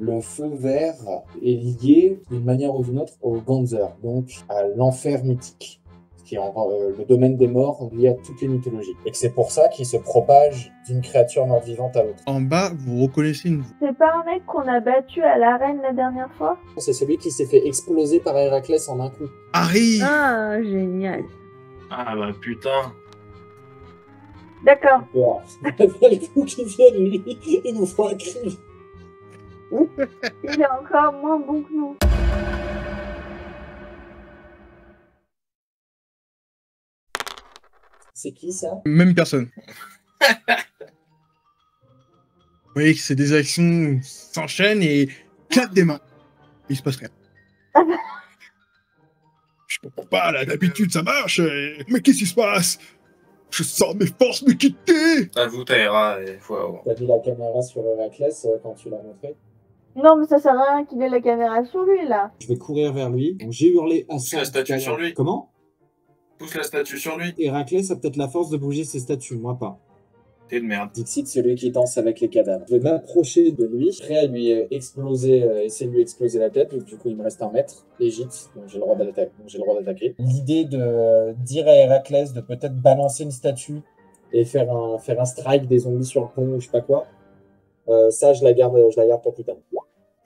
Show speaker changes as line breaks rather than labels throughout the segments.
Le feu vert est lié d'une manière ou d'une autre au Ganzer, donc à l'enfer mythique, qui est le domaine des morts lié à toutes les mythologies. Et que c'est pour ça qu'il se propage d'une créature mort-vivante à l'autre.
En bas, vous reconnaissez une voix.
C'est pas un mec qu'on a battu à l'arène la dernière fois?
C'est celui qui s'est fait exploser par Héraclès en un coup.
Harry!
Ah, génial.
Ah bah putain.
D'accord.
Alors, le coup qui vient, lui, il nous faut un cri.
Il est encore moins bon que nous.
C'est qui ça?
Même personne. Vous voyez que ces des actions s'enchaînent et clap des mains. Il se passe rien. Je comprends pas, là, d'habitude ça marche. Mais qu'est-ce qui se passe? Je sens mes forces me quitter.
Avoue, Taïra, faut...
T'as mis la caméra sur Héraclès quand tu l'as montré?
Non, mais ça sert à rien qu'il ait la caméra sur lui, là.
Je vais courir vers lui. Donc, j'ai hurlé à
Pousse la statue sur lui.
Comment?
Pousse la statue sur lui.
Héraclès a peut-être la force de bouger ses statues, moi pas.
T'es de merde.
Dixit, celui qui danse avec les cadavres. Je vais m'approcher de lui, prêt à lui exploser, essayer de lui exploser la tête. Donc, du coup, il me reste 1 mètre. Égite, donc j'ai le droit d'attaquer. L'idée de dire à Héraclès de peut-être balancer une statue et faire un strike des zombies sur le pont ou je sais pas quoi. Ça, je la garde pour plus tard.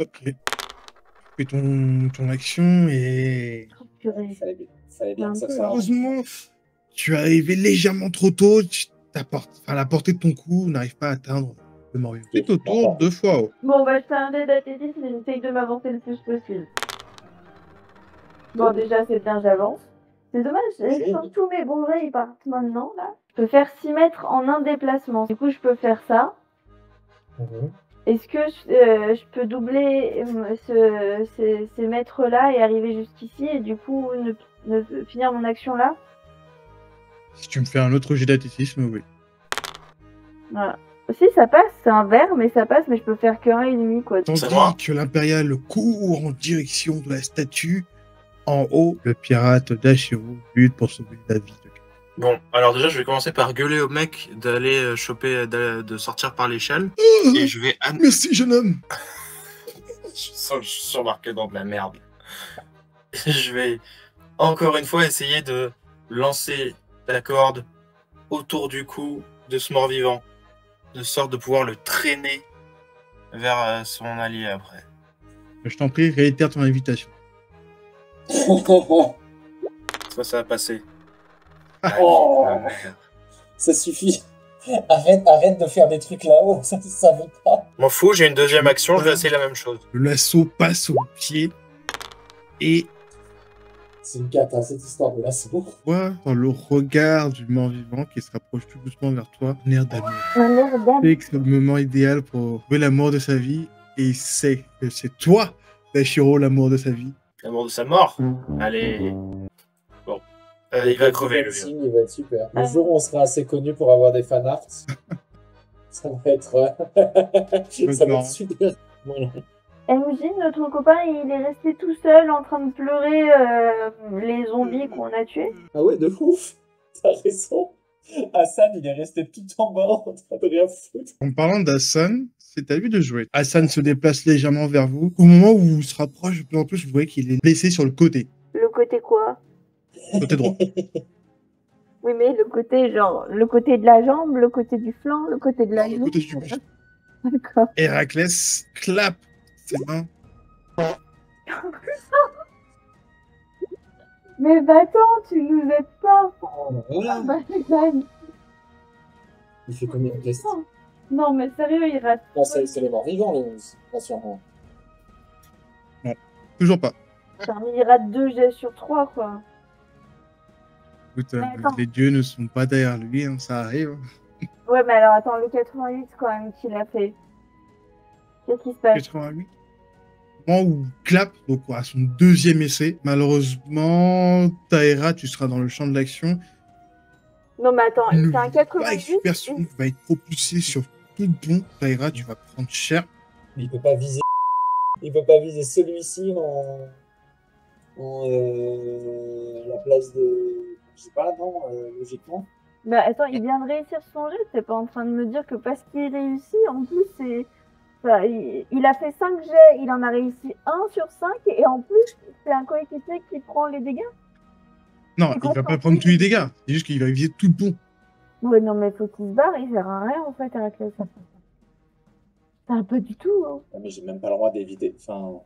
Ok. Fais ton action et...
Oh, purée.
Fallait bien que ça soit.
Malheureusement, tu es arrivé légèrement trop tôt. La portée de ton coup n'arrive pas à atteindre le mort-vivant. C'est au tour 2 fois.
Bon, bah, je fais un dé d'athlétisme et j'essaye de m'avancer le plus possible. Bon, déjà, c'est bien, j'avance. C'est dommage, je sens tous mes bons jets, ils partent maintenant, là. Je peux faire 6 mètres en un déplacement. Du coup, je peux faire ça. Est-ce que je peux doubler ces mètres-là et arriver jusqu'ici et du coup finir mon action là?
Si tu me fais un autre jet d'athlétisme, oui.
Voilà. Si, ça passe, c'est un vert, mais ça passe, mais je peux faire que 1,5 quoi.
Tandis
moi.
que l'impérial court en direction de la statue, en haut, le pirate Dashiro lutte pour sauver la vie de quelqu'un.
Bon, alors déjà, je vais commencer par gueuler au mec d'aller choper, de sortir par l'échelle. Et je vais...
Merci, jeune homme.
Je suis embarqué dans de la merde. Je vais encore une fois essayer de lancer la corde autour du cou de ce mort-vivant, de sorte de pouvoir le traîner vers son allié après.
Je t'en prie, réitère ton invitation.
Ça va passer.
Oh, ça suffit. Arrête de faire des trucs là-haut, ça veut pas.
M'en fous, j'ai une deuxième action, je vais essayer la même chose.
Le lasso passe au pied et
C'est une cata, cette histoire de lasso.
vois dans le regard du mort-vivant qui se rapproche tout doucement vers toi, un air d'amour.
Un air d'amour.
C'est que c'est le moment idéal pour trouver l'amour de sa vie et il sait que c'est toi, Dashiro, l'amour de sa vie.
L'amour de sa mort. Allez. Bon. Il va crever, le vieux.
Il va être super. Le jour où on sera assez connu pour avoir des fanarts, ça va être ça va être super. Voilà.
MJ, notre copain, il est resté tout seul en train de pleurer les zombies qu'on a tués.
Ah ouais, de ouf. T'as raison. Hassan, il est resté tout en bas en train de rien foutre.
En parlant d'Hassan, c'est à lui de jouer. Hassan se déplace légèrement vers vous. Au moment où il se rapproche de plus en plus, vous voyez qu'il est blessé sur le côté.
Le côté quoi?
Côté droit.
Oui, mais le côté, genre, le côté de la jambe, le côté du flanc, le côté de la
Le
joue.
côté du buste.
D'accord.
Héraclès clappe ses mains.
Mais va-t'en, tu nous aides pas.
Voilà.
Bah, c'est dingue.
Il fait combien de tests?
Non, mais sérieux, il rate.
Non, c'est les morts vivants, le 11. Rassure-moi.
Toujours pas.
Enfin, il rate 2 jets sur 3, quoi.
Écoute,
Mais attends.
les dieux ne sont pas derrière lui, hein, ça arrive.
Ouais, mais alors attends, le 88 quand même qu'il a fait. Qu'est-ce qui se passe?
88. Au moment où il clappe, donc à son deuxième essai, malheureusement, Taera, tu seras dans le champ de l'action.
Non, mais attends,
Une
c'est un
vague
88.
version va être propulsée sur tout le pont. Taera, tu vas prendre cher.
Il peut pas viser. Il peut pas viser celui-ci en la place de. Je sais pas, non, logiquement.
Bah attends, il vient de réussir son jet, t'es pas en train de me dire que parce qu'il réussit, en plus Enfin, il a fait 5 jets, il en a réussi 1 sur 5 et en plus, c'est un coéquipier qui prend les dégâts.
Non, il va pas prendre tous les dégâts. C'est juste qu'il va éviter tout le pont.
Ouais, non, mais faut qu'il se barre, il sert à rien en fait, Héraclès. C'est un peu du tout. Hein.
Mais j'ai même pas le droit d'éviter. Enfin,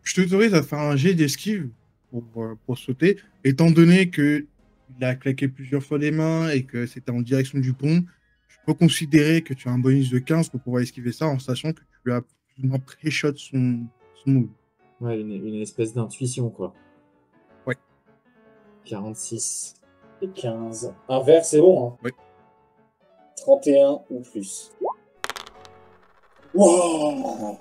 Je t'autorise à faire un jet d'esquive pour sauter, étant donné que il a claqué plusieurs fois les mains et que c'était en direction du pont. Je peux considérer que tu as un bonus de 15 pour pouvoir esquiver ça en sachant que tu as plus ou moins pré-shot son move.
ouais, une espèce d'intuition, quoi.
Ouais.
46 et 15. Un vert, c'est bon, hein.
Oui.
31 ou plus. Wow!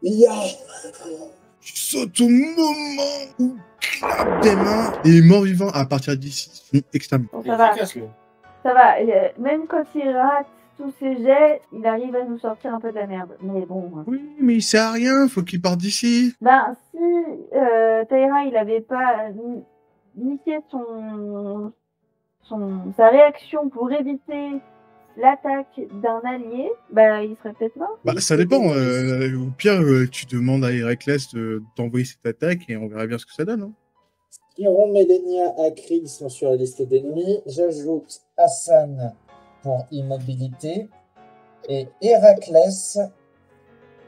Ya!
Tu sautes au moment où claque des mains et les morts vivants à partir d'ici sont exterminés.
Bon, ça va. Ça va. Même quand il rate tous ses jets, il arrive à nous sortir un peu de la merde. Mais bon.
Oui, mais il sert à rien, faut qu'il parte d'ici.
Ben, si Taïra, il avait pas niqué sa réaction pour éviter l'attaque d'un allié, bah il serait peut-être mort.
Bah, ça dépend. Au pire, tu demandes à Héraclès d'envoyer cette attaque et on verra bien ce que ça donne. Hein.
Chiron, Mélania, Akri sont sur la liste d'ennemis. J'ajoute Hassan pour immobilité et Héraclès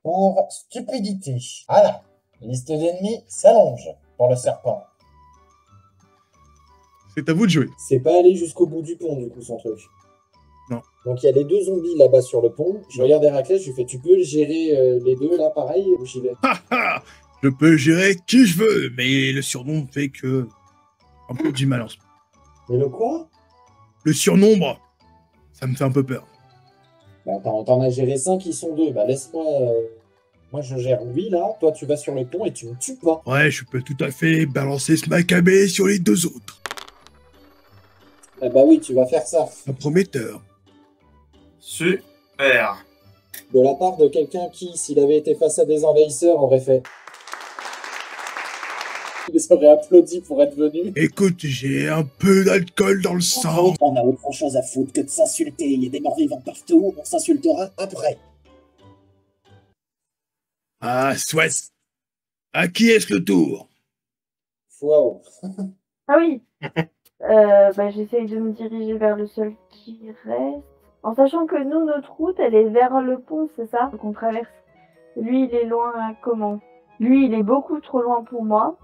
pour stupidité. Voilà, la liste d'ennemis s'allonge pour le serpent.
C'est à vous de jouer.
C'est pas aller jusqu'au bout du pont, du coup, son truc.
Non.
Donc il y a les 2 zombies là-bas sur le pont. Je regarde Héraclès, je lui fais, tu peux gérer les 2 là, pareil, ou j'y vais?
Je peux gérer qui je veux, mais le surnombre fait que un peu du mal en ce moment.
Mais le quoi?
Le surnombre, ça me fait un peu peur.
Bah, t'en as géré 5, ils sont 2. Bah laisse-moi... Moi je gère lui là, toi tu vas sur le pont et tu me tues pas.
Ouais, je peux tout à fait balancer ce macabé sur les 2 autres.
Eh bah oui, tu vas faire ça.
Un prometteur.
Super.
De la part de quelqu'un qui, s'il avait été face à des envahisseurs, aurait fait... Il serait applaudi pour être venu.
Écoute, j'ai un peu d'alcool dans le sang.
On a autre chose à foutre que de s'insulter. Il y a des morts vivants partout, on s'insultera après.
Ah, soit. À qui est-ce le tour?
Wow.
Ah oui. Bah j'essaye de me diriger vers le seul qui reste. En sachant que nous, notre route, elle est vers le pont, c'est ça qu'on traverse. Lui, il est loin comment? Lui, il est beaucoup trop loin pour moi.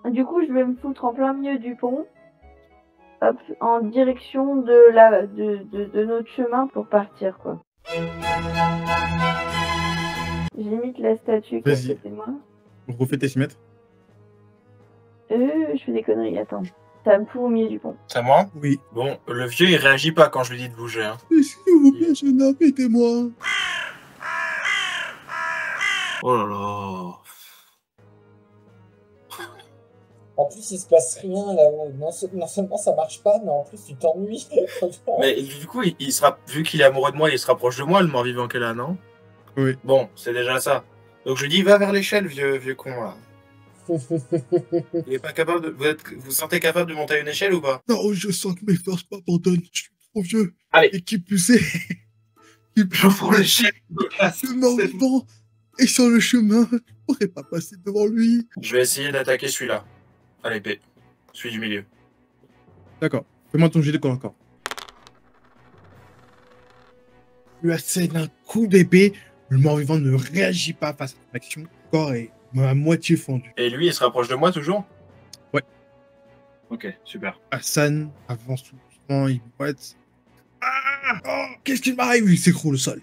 Du coup, je vais me foutre en plein milieu du pont. Hop, en direction de notre chemin pour partir, quoi. J'imite la statue qui est à
Vas-y.
côté de moi.
Refais tes 6 mètres.
Je fais des conneries, attends. Ça me fout au milieu du pont.
C'est à moi?
Oui.
Bon, le vieux, il réagit pas quand je lui dis de bouger. Hein.
S'il vous plaît, jeune homme, aidez-moi.
Oh là là.
En plus, il se passe rien là-haut. Non seulement ça marche pas, mais en plus tu t'ennuies.
Mais du coup, il sera, vu qu'il est amoureux de moi, il se rapproche de moi, le mort-vivant qu'elle a, non?
Oui.
Bon, c'est déjà ça. Donc je lui dis, va vers l'échelle, vieux con, là. Il est pas capable de... Vous vous sentez capable de monter à une échelle ou pas?
Non, je sens que mes forces m'abandonnent. Je suis trop vieux.
Allez.
Et qui plus est...
Je prends l'échelle.
Le mort-vivant est sur le chemin. Je pourrais pas passer devant lui.
Je vais essayer d'attaquer celui-là. À l'épée. Celui du milieu.
D'accord. Fais-moi ton jet de corps à corps. Tu assènes un coup d'épée. Le mort-vivant ne réagit pas face à ton action. Le corps est à moitié fendu.
Et lui, il se rapproche de moi toujours?
Ouais.
Ok, super.
Hassan avance tout doucement, il boite. Ah oh, qu'est-ce qui m'arrive? Il s'écroule au sol.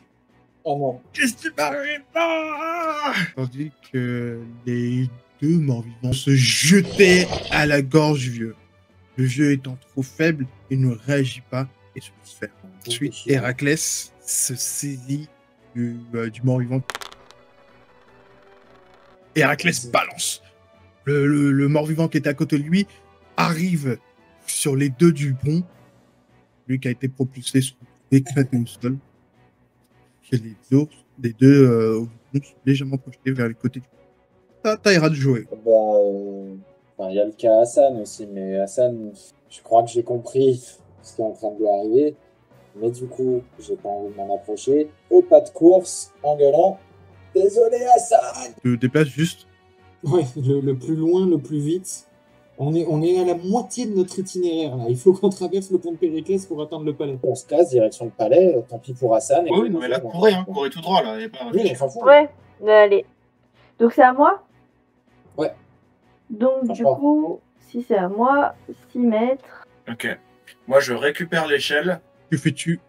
Oh non.
Qu'est-ce qui m'arrive? Ah tandis que les 2 morts-vivants se jetaient à la gorge du vieux. Le vieux étant trop faible, il ne réagit pas et se laisse faire. Ensuite, Héraclès se saisit du mort-vivant. Héraclès balance. Le mort-vivant qui était à côté de lui arrive sur les 2 du pont. Lui qui a été propulsé sont éclatés au sol. Et les deux au pont sont légèrement projetés vers le côté du pont. Ça ira de jouer.
Bah, il y a le cas Hassan aussi, mais Hassan, je crois que j'ai compris ce qui est en train de lui arriver. Mais du coup, j'ai pas envie de m'en approcher. Au pas de course, en gueulant. Désolé, Hassan!
Tu te déplaces juste.
Ouais, le plus loin, le plus vite. On est à la moitié de notre itinéraire, là. Il faut qu'on traverse le pont de Périclès pour atteindre le palais. On se casse, direction le palais. Tant pis pour Hassan.
Oui, non, mais là, courez, hein, courez tout droit, là. Y a pas à
Oui, on
réfléchir.
s'en fout.
Ouais, allez. Donc c'est à moi?
Ouais.
Donc du
Franchement.
coup, si c'est à moi, 6 mètres.
Ok. Moi, je récupère l'échelle.
Que fais-tu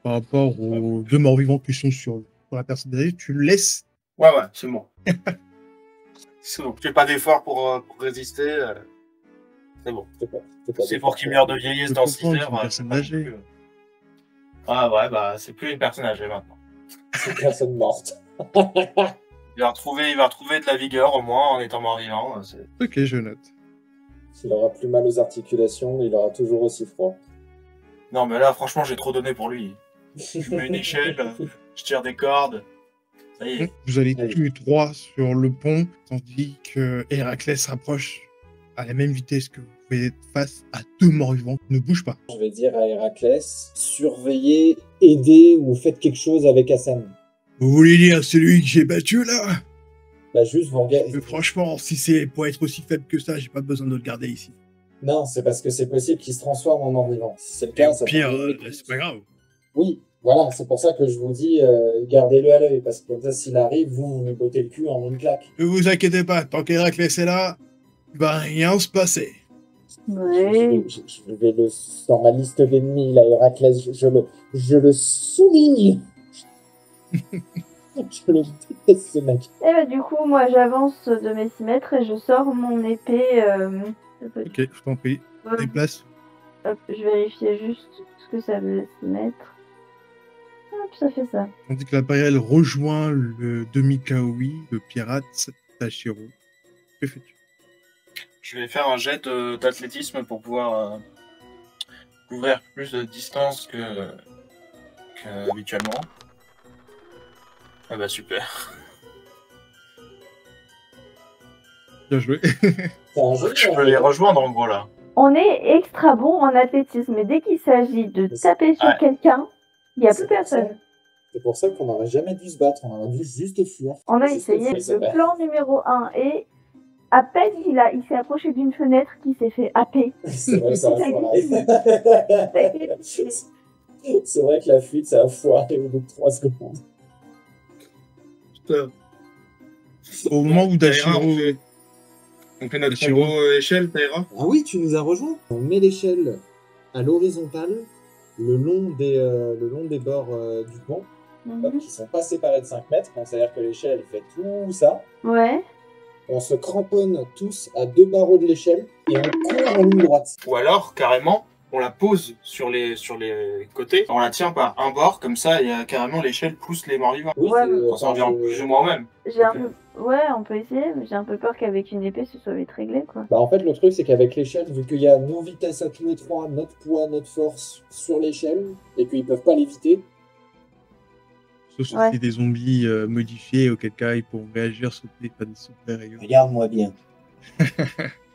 par rapport aux deux morts-vivants qui sont sur la personne derrière? Tu laisses.
Ouais, c'est bon. C'est bon. Je fais pas d'effort pour résister. C'est bon. C'est pour qu'il meure de vieillesse
Je
dans 6
comprends,
heures.
c'est une personne âgée.
Ah ouais, bah c'est plus une personne âgée maintenant.
C'est une personne morte.
Il va retrouver de la vigueur au moins en étant mort-vivant.
Ok, je note.
Il aura plus mal aux articulations, il aura toujours aussi froid.
Non, mais là, franchement, j'ai trop donné pour lui. Je mets une échelle, je tire des cordes. Ça y est.
Vous allez
Allez.
tous les trois sur le pont, tandis que Héraclès s'approche à la même vitesse que vous pouvez être face à deux morts-vivants qui ne bougent pas.
Je vais dire à Héraclès, surveillez, aidez ou faites quelque chose avec Hassan.
Vous voulez dire celui que j'ai battu là?
Bah juste vous regardez.
Franchement, si c'est pour être aussi faible que ça, j'ai pas besoin de le garder ici.
Non, c'est parce que c'est possible qu'il se transforme en mort-vivant. Si c'est le cas, ça
Pire,
peut-
c'est pas grave.
Oui, voilà, c'est pour ça que je vous dis, gardez-le à l'œil, parce que comme ça, s'il arrive, vous me bottez le cul en une claque.
Ne vous inquiétez pas, tant qu'Héraclès est là, il va rien se passer.
Ouais.
Je vais le dans ma liste d'ennemis, là, Héraclès, je le souligne. Je le déteste, ce mec.
Et bah du coup, moi j'avance de mes 6 mètres et je sors mon épée.
Ok, je t'en prie. Déplace.
Hop, je vérifiais juste ce que ça veut 6 mètres. Hop, ça fait ça.
Tandis que l'appareil rejoint le demi-kaoi, le pirate Tashiro. Que fais-tu?
Je vais faire un jet d'athlétisme pour pouvoir couvrir plus de distance que habituellement. Ah bah super.
Bien joué.
C'est un jeu.
Je peux les rejoindre en gros là.
On est extra bon en athlétisme, mais dès qu'il s'agit de taper sur
Ouais.
quelqu'un, il n'y a
C'est
plus
pour ça.
personne.
C'est pour ça qu'on n'aurait jamais dû se battre, on aurait dû juste fuir.
On a
Juste
essayé
fuir, c'est
le
vrai.
plan numéro 1 et à peine il s'est approché d'une fenêtre qui s'est fait happer.
C'est vrai, ça a
Ça
foiré. C'est vrai que la fuite, ça a foiré au bout de 3 secondes.
Putain.
Au moment où Tashiro...
On fait notre
Tashiro.
combo échelle, Taïra.
Ah oui, tu nous as rejoint. On met l'échelle à l'horizontale, le long des bords du pont,
Mhm.
qui sont pas séparés de 5 mètres. Donc, c'est-à-dire que l'échelle fait tout ça.
Ouais.
On se cramponne tous à 2 barreaux de l'échelle et on court en ligne droite.
Ou alors, carrément, on la pose sur les côtés. On la tient par un bord, comme ça, il y a carrément l'échelle pousse les morts vivants.
Oui,
Ouais,
c'est-
Ça revient plus ou moins au même.
J'ai un peu... Ouais, on peut essayer, mais j'ai un peu peur qu'avec une épée, ce soit vite réglé, quoi.
Bah, en fait, le truc, c'est qu'avec l'échelle, vu qu'il y a nos vitesses à tous les trois, notre poids, notre force sur l'échelle, et qu'ils peuvent pas l'éviter,
Sauf si
Ouais.
c'est des zombies modifiés, auquel cas ils pourront réagir, sauter, pas des super rayons.
Regarde-moi bien.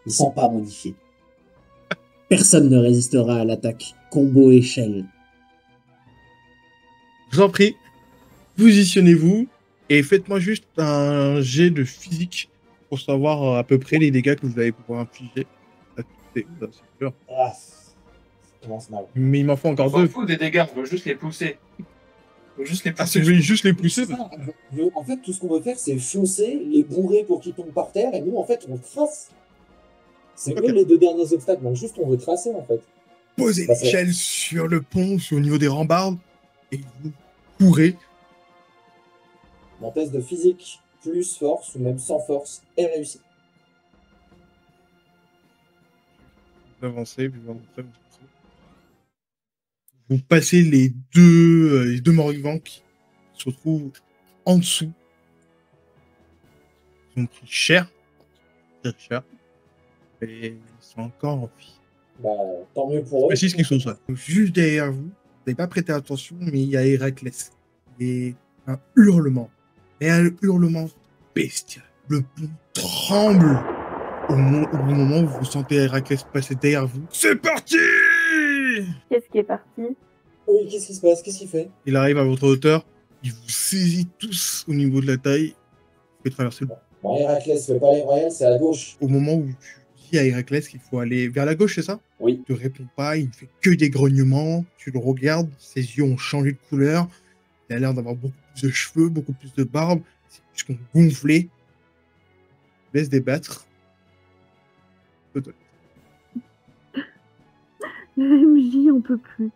Ils sont pas modifiés. Personne ne résistera à l'attaque. Combo échelle.
Je vous en prie, positionnez-vous et faites-moi juste un jet de physique pour savoir à peu près les dégâts que vous allez pouvoir infliger à toutes ces créatures.
ah, ça commence mal.
Mais il m'en faut
On
encore
s'en
deux.
fout des dégâts, on veut juste les pousser. On veut juste les
Ah, si
pousser.
vous voulez juste les pousser,
C'est ça, en fait, tout ce qu'on veut faire, c'est chausser, les bourrer pour qu'ils tombent par terre, et nous, en fait, on trace. C'est
Ok.
eux les 2 derniers obstacles, donc juste on veut tracer, en fait.
posez
Bah, c'est-
l'échelle sur le pont, au niveau des rambardes, et vous courez.
Mon test de physique, plus force, ou même sans force, est réussi.
Vous avancez, vous avancez. Vous passez les deux morts-vivants qui se retrouvent en dessous. Ils ont pris cher. Très cher. Et ils sont encore en vie.
Bah, tant mieux pour eux.
Précise qu'ils sont ça. Juste derrière vous, vous n'avez pas prêté attention, mais il y a Héraclès. Et un hurlement. Et un hurlement bestial. Le pont tremble au moment où vous sentez Héraclès passer derrière vous. C'est parti!
Qu'est-ce qui est parti?
Oui, qu'est-ce qui se passe? Qu'est-ce qu'il fait?
Il arrive à votre hauteur, il vous saisit tous au niveau de la taille, vous pouvez traverser le...
Bon, Héraclès, le palais royal, c'est à gauche.
Au moment où tu dis à Héraclès qu'il faut aller vers la gauche, c'est ça?
Oui.
Il te répond pas, il ne fait que des grognements, tu le regardes, ses yeux ont changé de couleur, il a l'air d'avoir beaucoup plus de cheveux, beaucoup plus de barbe, ses muscles ont gonflé. Il laisse débattre.
Le MJ, on peut plus.